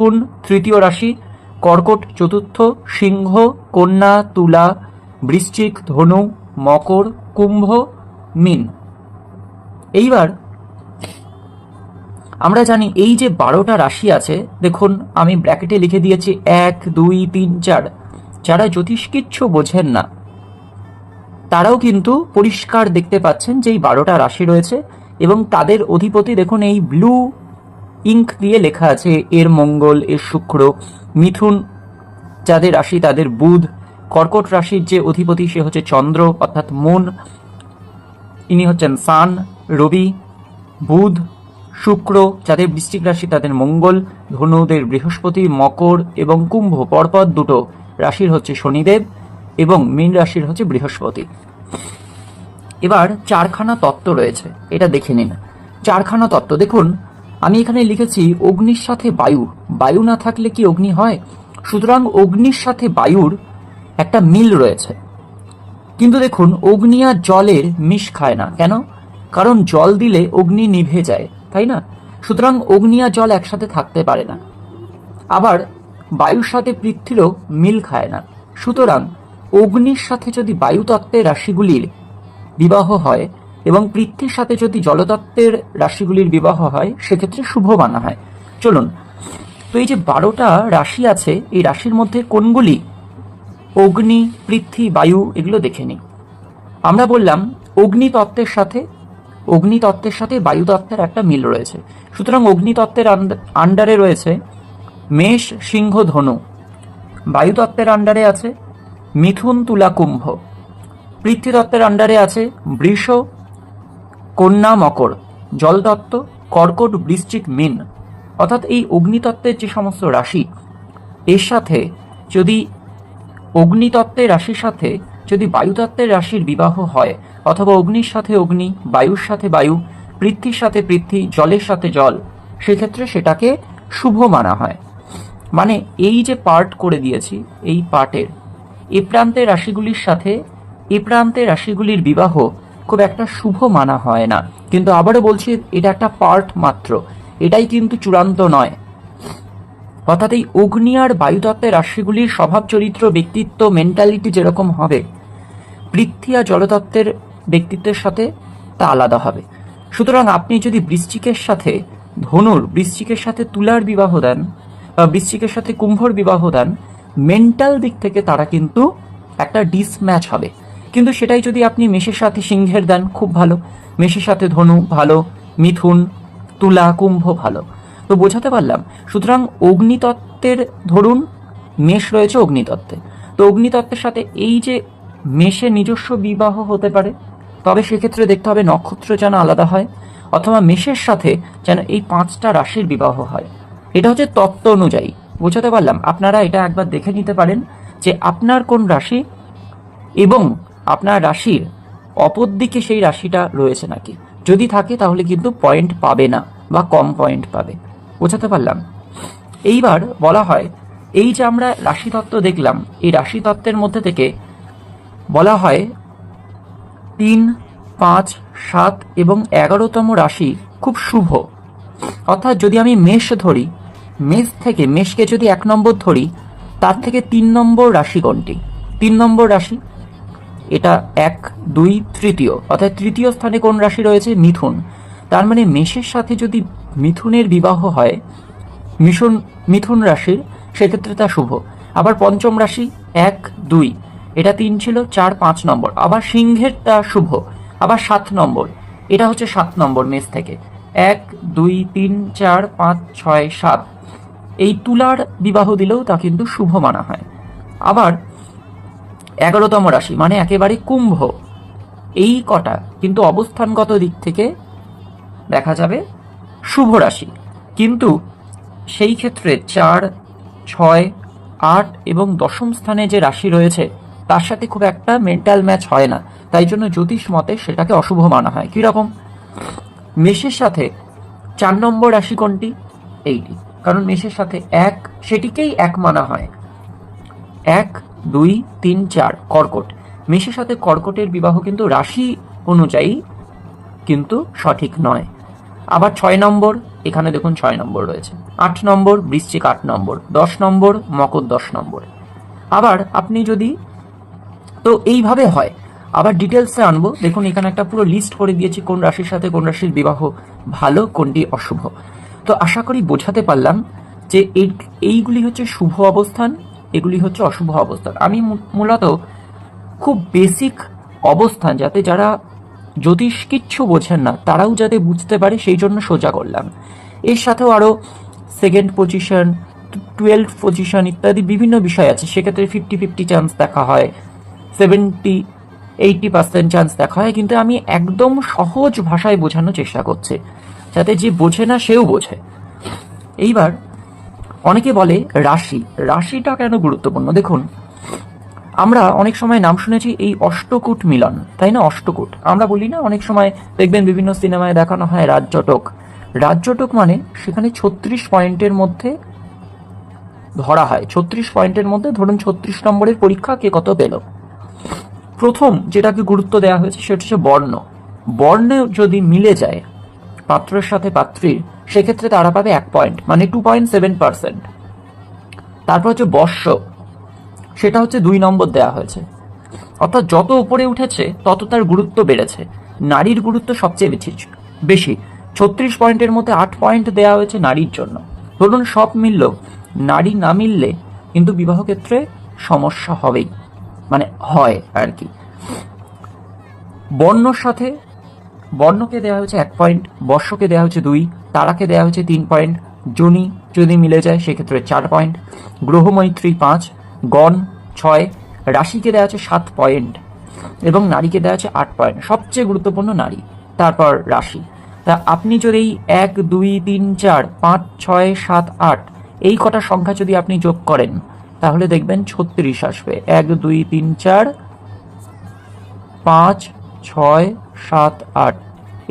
মিথুন তৃতীয় রাশি, কর্কট চতুর্থ, সিংহ, কন্যা, তুলা, বৃশ্চিক, ধনু, মকর, কুম্ভ, মীন। এইবার আমরা জানি এই যে 12টা রাশি আছে, দেখুন আমি ব্র্যাকেটে লিখে দিয়েছি 1 2 3 4। যারা জ্যোতিষ কিচ্ছু বোঝেন না তারাও কিন্তু পরিষ্কার দেখতে পাচ্ছেন যে এই 12টা রাশি রয়েছে এবং তাদের অধিপতি দেখুন এই ব্লু ইঙ্ক দিয়ে লেখা আছে, এর মঙ্গল, এর শুক্র। মিথুন যাদের রাশি তাদের বুধ, কর্কট রাশির যে অধিপতি সে হচ্ছে চন্দ্র অর্থাৎ মুন, ইনি হচ্ছেন সান, রবি, বুধ, শুক্র যাদের বৃশ্চিক রাশি তাদের মঙ্গল, ধনুদের বৃহস্পতি, মকর এবং কুম্ভ পরপর দুটো রাশির হচ্ছে শনিদেব এবং মীন রাশির হচ্ছে বৃহস্পতি। এবার চারখানা তত্ত্ব রয়েছে, এটা দেখে নিন। চারখানা তত্ত্ব দেখুন, আমি এখানে লিখেছি অগ্নির সাথে বায়ু, বায়ু না থাকলে কি অগ্নি হয়? সুতরাং অগ্নির সাথে বায়ুর একটা মিল রয়েছে। কিন্তু দেখুন অগ্নি আর জলের মিশ খায় না, কেন? কারণ জল দিলে অগ্নি নিভে যায়, তাই না? সুতরাং অগ্নি আর জল একসাথে থাকতে পারে না। আবার বায়ুর সাথে পৃথ্বীরও মিল খায় না। সুতরাং অগ্নির সাথে যদি বায়ুতত্ত্বের রাশিগুলির বিবাহ হয় এবং পৃথ্বীর সাথে যদি জলতত্ত্বের রাশিগুলির বিবাহ হয় সেক্ষেত্রে শুভ মানা হয়। চলুন, তো এই যে 12টা রাশি আছে এই রাশির মধ্যে কোনগুলি অগ্নি, পৃথ্বী, বায়ু এগুলো দেখে নিই। আমরা বললাম অগ্নিতত্ত্বের সাথে বায়ুতত্ত্বের একটা মিল রয়েছে। সুতরাং অগ্নিতত্ত্বের আন্ডারে রয়েছে মেষ, সিংহ, ধনু। বায়ুতত্ত্বের আন্ডারে আছে মিথুন, তুলা, কুম্ভ। পৃথ্বীতত্ত্বের আন্ডারে আছে বৃষ, কন্যা, মকর। জলতত্ত্ব কর্কট, বৃশ্চিক, মীন। অর্থাৎ এই অগ্নিতত্ত্বের যে সমস্ত রাশি এর সাথে যদি অগ্নিতত্ত্বের রাশির সাথে যদি বায়ুতত্ত্বের রাশির বিবাহ হয় অথবা অগ্নির সাথে অগ্নি, বায়ুর সাথে বায়ু, পৃথ্বীর সাথে পৃথ্বী, জলের সাথে জল, সেক্ষেত্রে সেটাকে শুভ মানা হয়। মানে এই যে পার্ট করে দিয়েছি এই পার্টের এ প্রান্তের রাশিগুলির সাথে এ প্রান্তের রাশিগুলির বিবাহ খুব একটা শুভ মানা হয় না। কিন্তু আবারও বলছি এটা একটা পার্ট মাত্র, এটাই কিন্তু চূড়ান্ত নয়। অর্থাৎ এই অগ্নি আর বায়ুতত্ত্বের রাশিগুলির স্বভাব চরিত্র, ব্যক্তিত্ব, মেন্টালিটি যেরকম হবে পৃথ্বী আর জলতত্ত্বের ব্যক্তিত্বের সাথে তা আলাদা হবে। সুতরাং আপনি যদি বৃশ্চিকের সাথে ধনুর, বৃশ্চিকের সাথে তুলার বিবাহ দেন বা বৃশ্চিকের সাথে কুম্ভর বিবাহ দেন, মেন্টাল দিক থেকে তারা কিন্তু একটা ডিসম্যাচ হবে। কিন্তু সেটাই যদি আপনি মেষের সাথে সিংহের দেন খুব ভালো, মেষের সাথে ধনু ভালো, মিথুন, তুলা, কুম্ভ ভালো। তো বোঝাতে পারলাম। সুতরাং অগ্নিতত্ত্বের ধরুন মেষ রয়েছে অগ্নিতত্ত্বে, তো অগ্নিতত্ত্বের সাথে এই যে মেষে নিজস্ব বিবাহ হতে পারে, তবে সেক্ষেত্রে দেখতে হবে নক্ষত্র যেন আলাদা হয়, অথবা মেষের সাথে যেন এই 5টা রাশির বিবাহ হয়। এটা হচ্ছে তত্ত্ব অনুযায়ী। বোঝাতে পারলাম? আপনারা এটা একবার দেখে নিতে পারেন যে আপনার কোন রাশি এবং আপনার রাশির অপর দিকে সেই রাশিটা রয়েছে নাকি। যদি থাকে তাহলে কিন্তু পয়েন্ট পাবে না বা কম পয়েন্ট পাবে। বোঝাতে পারলাম? এইবার বলা হয় এই যে আমরা রাশিতত্ত্ব দেখলাম, এই রাশিতত্ত্বের মধ্যে থেকে বলা হয় 3, 5, 7 এবং 11তম রাশি খুব শুভ। অর্থাৎ যদি আমি মেষ ধরি, মেষ থেকে মেষকে যদি 1 নম্বর ধরি, তার থেকে 3 নম্বর রাশি কোনটি? 3 নম্বর রাশি এটা 1, 2, তৃতীয়, অর্থাৎ তৃতীয় স্থানে কোন রাশি রয়েছে? মিথুন। তার মানে মেষের সাথে যদি মিথুনের বিবাহ হয়, মিথুন রাশির, সেক্ষেত্রে তা শুভ। আবার পঞ্চম রাশি 1, 2, এটা 3 ছিল, 4, 5 নম্বর। আবার সিংহের তা শুভ। আবার 7 নম্বর, এটা হচ্ছে 7 নম্বর মেষ থেকে 1, 2, 3, 4, 5, 6, 7। এই তুলার বিবাহ দিলেও তা কিন্তু শুভ মানা হয়। আবার 11তম রাশি মানে একেবারে কুম্ভ, এই কটা কিন্তু অবস্থানগত দিক থেকে দেখা যাবে শুভ রাশি। কিন্তু সেই ক্ষেত্রে 4, 6, 8 এবং 10ম স্থানে যে রাশি রয়েছে তার সাথে খুব একটা মেন্টাল ম্যাচ হয় না, তাই জন্য জ্যোতিষ মতে সেটাকে অশুভ মানা হয়। কিরকম? মেষের সাথে 4 নম্বর রাশি কোনটি? এইটি, কারণ মেষের সাথে 1, সেটিকেই 1 মানা হয়। 1, 2, 3, 4 কর্কট। মেষের সাথে কর্কটের বিবাহ কিন্তু রাশি অনুযায়ী কিন্তু সঠিক নয়। আবার 6 নম্বর, এখানে দেখুন 6 নম্বর রয়েছে, 8 নম্বর বৃশ্চিক 8 নম্বর, 10 নম্বর মকর 10 নম্বর। আবার আপনি যদি, তো এইভাবে হয়। আবার ডিটেলসে আনবো, দেখুন এখানে একটা পুরো লিস্ট করে দিয়েছি কোন রাশির সাথে কোন রাশির বিবাহ ভালো, কোনটি অশুভ। তো আশা করি বোঝাতে পারলাম যে এইগুলি হচ্ছে শুভ অবস্থান, এগুলি হচ্ছে অশুভ অবস্থান। আমি মূলত খুব বেসিক অবস্থান, যাতে যারা জ্যোতিষ কিচ্ছু বোঝেন না তারাও যাতে বুঝতে পারে সেই জন্য সোজা করলাম। এর সাথেও আরও সেকেন্ড পজিশন, 12 পজিশন ইত্যাদি বিভিন্ন বিষয় আছে, সেক্ষেত্রে 50-50 চান্স দেখা হয়, 70-80% চান্স দেখা হয়, কিন্তু আমি একদম সহজ ভাষায় বোঝানোর চেষ্টা করছি যাতে যে বোঝে না সেও বোঝে। এইবার অনেকে বলে রাশিটা কেন গুরুত্বপূর্ণ। দেখুন, আমরা অনেক সময় নাম শুনেছি এই অষ্টকূট মিলন, তাই না? অষ্টকূট আমরা বলি না, অনেক সময় দেখবেন বিভিন্ন সিনেমায় দেখানো হয় রাজ্যটক মানে সেখানে 36 পয়েন্টের মধ্যে ধরা হয়, 36 পয়েন্টের মধ্যে ধরুন 36 নম্বরের পরীক্ষা কে কত পেল। প্রথম যেটাকে গুরুত্ব দেওয়া হয়েছে সেটা হচ্ছে বর্ণ যদি মিলে যায় পাত্রের সাথে পাত্রীর, সেক্ষেত্রে তারা পাবে 1 পয়েন্ট, মানে 2.7%। তারপর হচ্ছে বর্ষ, সেটা হচ্ছে 2 নম্বর দেওয়া হয়েছে, অর্থাৎ যত উপরে উঠেছে তত তার গুরুত্ব বেড়েছে। নারীর গুরুত্ব সবচেয়ে বেশি, 36 পয়েন্টের মধ্যে 8 পয়েন্ট দেওয়া হয়েছে নারীর জন্য। ধরুন সব মিলল, নারী না মিললে কিন্তু বিবাহ ক্ষেত্রে সমস্যা হবেই, মানে হয় আর কি। বর্ণকে দেওয়া হয়েছে 1 পয়েন্ট, বর্ষকে দেওয়া হয়েছে 2, তারাকে দেওয়া হয়েছে 3 পয়েন্ট, জনি যদি মিলে যায় সেক্ষেত্রে 4 পয়েন্ট, গ্রহ মৈত্রী 5, গণ 6, রাশিকে দেওয়া আছে 7 পয়েন্ট এবং নারীকে দেওয়া আছে 8 পয়েন্ট। সবচেয়ে গুরুত্বপূর্ণ নারী, তারপর রাশি। তা আপনি যদি 1, 2, 3, 4, 5, 6, 7, 8 এই কটা সংখ্যা যদি আপনি যোগ করেন তাহলে দেখবেন 36 আসবে। 1, 2, 3, 4, 5, 6, 7, 8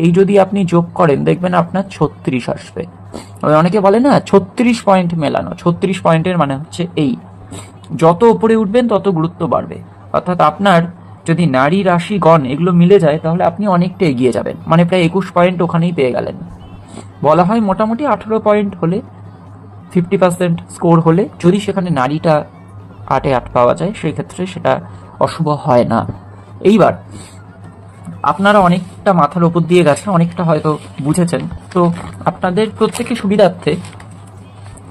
এই যদি আপনি যোগ করেন দেখবেন আপনার 36 আসবে। অনেকে বলে না 36 পয়েন্ট মেলানো, 36 পয়েন্টের মানে হচ্ছে এই, যত উপরে উঠবেন তত গুরুত্ব বাড়বে। অর্থাৎ আপনার যদি নারী, রাশি, গণ এগুলো মিলে যায় তাহলে আপনি অনেকটা এগিয়ে যাবেন, মানে প্রায় 21 পয়েন্ট ওখানেই পেয়ে গেলেন। বলা হয় মোটামুটি 18 পয়েন্ট হলে, 50% স্কোর হলে, যদি সেখানে নারীটা 8-এ 8 পাওয়া যায় সেই ক্ষেত্রে সেটা অশুভ হয় না। এইবার আপনারা অনেকটা মাথার উপর দিয়ে গেছেন, অনেকটা হয়তো বুঝেছেন, তো আপনাদের প্রত্যেকের সুবিধার্থে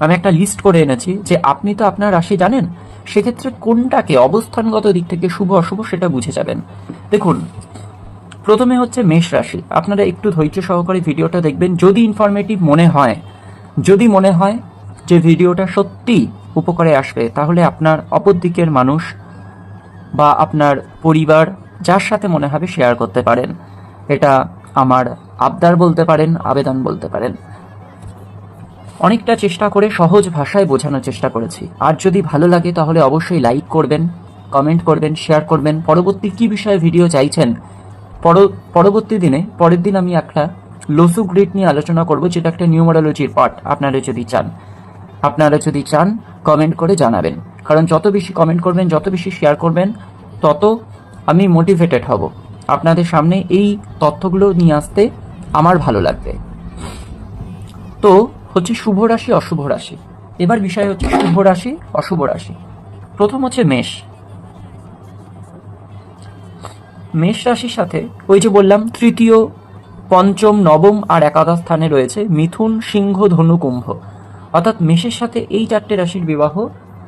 আমি একটা লিস্ট করে এনেছি যে আপনি তো আপনার রাশি জানেন, সেক্ষেত্রে কোনটাকে অবস্থানগত দিক থেকে শুভ অশুভ সেটা বুঝে যাবেন। দেখুন, প্রথমে হচ্ছে মেষ রাশি। আপনারা একটু ধৈর্য সহকারে ভিডিওটা দেখবেন, যদি ইনফরমেটিভ মনে হয়, যদি মনে হয় যে ভিডিওটা সত্যি উপকারে আসবে, তাহলে আপনার অপর দিকের মানুষ বা আপনার পরিবার যার সাথে মনে হবে শেয়ার করতে পারেন। এটা আমার আবদার বলতে পারেন, আবেদন বলতে পারেন। অনেকটা চেষ্টা করে সহজ ভাষায় বোঝানোর চেষ্টা করেছি। আর যদি ভালো লাগে তাহলে অবশ্যই লাইক করবেন, কমেন্ট করবেন, শেয়ার করবেন। পরবর্তী কি বিষয়ে ভিডিও চাইছেন, পরবর্তী দিনে, পরের দিন আমি একটা লসু গ্রিড নিয়ে আলোচনা করব, যেটা একটা নিউমারোলজির পার্ট। আপনারা যদি চান কমেন্ট করে জানাবেন, কারণ যত বেশি কমেন্ট করবেন, যত বেশি শেয়ার করবেন, তত আমি মোটিভেটেড হব আপনাদের সামনে এই তথ্যগুলো নিয়ে আসতে। আমার ভালো লাগবে। তো হচ্ছে শুভ রাশি, অশুভ রাশি। এবার বিষয় হচ্ছে শুভ রাশি, অশুভ রাশি। প্রথম হচ্ছে মেষ রাশির সাথে ওই যে বললাম তৃতীয়, পঞ্চম, নবম আর একাদশ স্থানে রয়েছে মিথুন, সিংহ, ধনু, কুম্ভ। অর্থাৎ মেষের সাথে এই 4টে রাশির বিবাহ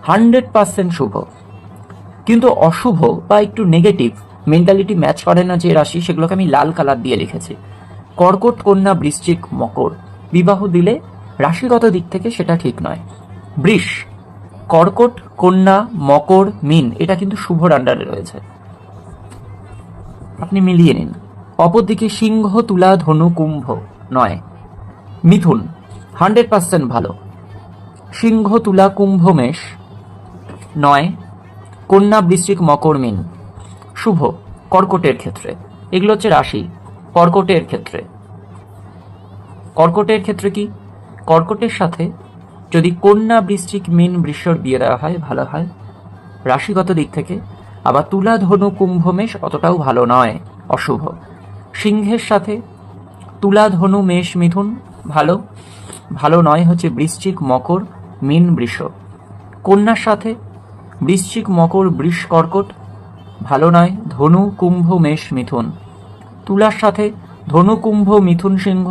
100% শুভ। কিন্তু অশুভ বা একটু নেগেটিভ মেন্টালিটি ম্যাচ করে না যে রাশি, সেগুলোকে আমি লাল কালার দিয়ে লিখেছি। কর্কট, কন্যা, বৃশ্চিক, মকর বিবাহ দিলে রাশিগত দিক থেকে সেটা ঠিক নয়। বৃষ, কর্কট, কন্যা, মকর, মীন এটা কিন্তু শুভর আন্ডারে রয়েছে, আপনি মিলিয়ে নিন। অপরদিকে সিংহ, তুলা, ধনু, কুম্ভ নয়। মিথুন 100% ভালো, সিংহ, তুলা, কুম্ভ, মেষ নয়, কন্যা, বৃশ্চিক, মকর, মীন শুভ। কর্কটের ক্ষেত্রে এগুলো হচ্ছে রাশি। কর্কটের ক্ষেত্রে কি, কর্কটের সাথে যদি কন্যা, বৃশ্চিক, মীন, বৃষর বিয়ে দেওয়া হয় ভালো হয় রাশিগত দিক থেকে। আবার তুলা, ধনু, কুম্ভ, মেষ অতটাও ভালো নয়, অশুভ। সিংহের সাথে তুলা, ধনু, মেষ, মিথুন ভালো, ভালো নয় হচ্ছে বৃশ্চিক, মকর, মীন, বৃষ। কন্যার সাথে বৃশ্চিক, মকর, বৃষ, কর্কট ভালো নয়, ধনু, কুম্ভ, মেষ, মিথুন। তুলার সাথে ধনু, কুম্ভ, মিথুন, সিংহ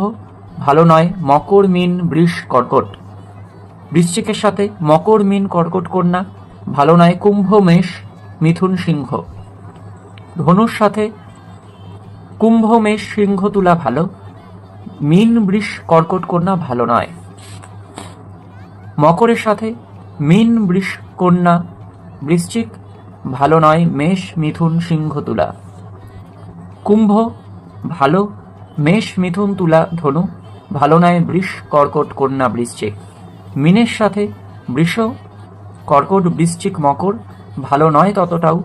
ভালো নয়, মকর, মীন, বৃষ, কর্কট। বৃশ্চিকের সাথে মকর, মীন, কর্কট, কন্যা ভালো নয়, কুম্ভ, মেষ, মিথুন, সিংহ। ধনুর সাথে কুম্ভ, মেষ, সিংহ, তুলা ভালো, মীন, বৃষ, কর্কট, কন্যা ভালো নয়। মকরের সাথে মীন, বৃষ, কন্যা, বৃশ্চিক ভালো নয়, মেষ, মিথুন, সিংহ, তুলা। কুম্ভ ভালো, মেষ, মিথুন, তুলা, ধনু ভালো নয়, বৃষ, কর্কট, কন্যা, বৃশ্চিক। মীনের সাথে বৃষ, কর্কট, বৃশ্চিক, মকর ভালো নয় ততটাও,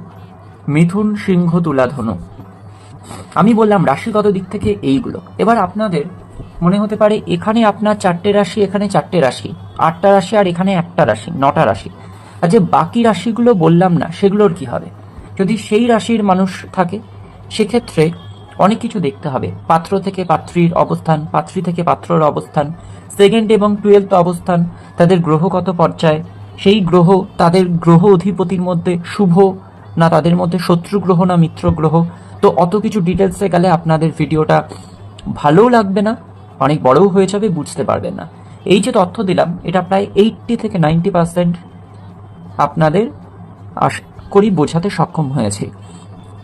মিথুন, সিংহ, তুলা, ধনু। আমি বললাম রাশিগত দিক থেকে এইগুলো। এবার আপনাদের মনে হতে পারে এখানে আপনার 4টে রাশি, এখানে 4টে রাশি, 8টা রাশি, আর এখানে একটা রাশি, 9টা রাশি। আর যে বাকি রাশিগুলো বললাম না সেগুলোর কি হবে? যদি সেই রাশির মানুষ থাকে সেক্ষেত্রে অনেক কিছু দেখতে হবে। পাত্র থেকে পাত্রীর অবস্থান, পাত্রী থেকে পাত্রর অবস্থান, 2nd এবং 12th অবস্থান, তাদের গ্রহগত পর্যায়, সেই গ্রহ তাদের গ্রহ অধিপতির মধ্যে শুভ না তাদের মধ্যে শত্রু গ্রহ না মিত্র গ্রহ। তো অত কিছু ডিটেলসে গেলে আপনাদের ভিডিওটা ভালোও লাগবে না, অনেক বড়ও হয়ে যাবে, বুঝতে পারবেন না। এই যে তথ্য দিলাম এটা প্রায় 80 থেকে 90% আপনাদের আশা করি বোঝাতে সক্ষম হয়েছে।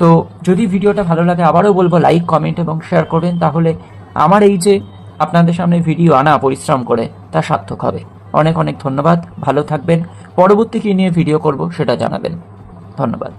তো যদি ভিডিওটা ভালো লাগে আবারও বলবো লাইক, কমেন্ট এবং শেয়ার করবেন, তাহলে আমার এই যে আপনাদের সামনে ভিডিও আনা পরিশ্রম করে তা সার্থক হবে। অনেক অনেক ধন্যবাদ, ভালো থাকবেন। পরবর্তী কী নিয়ে ভিডিও করব সেটা জানাবেন। ধন্যবাদ।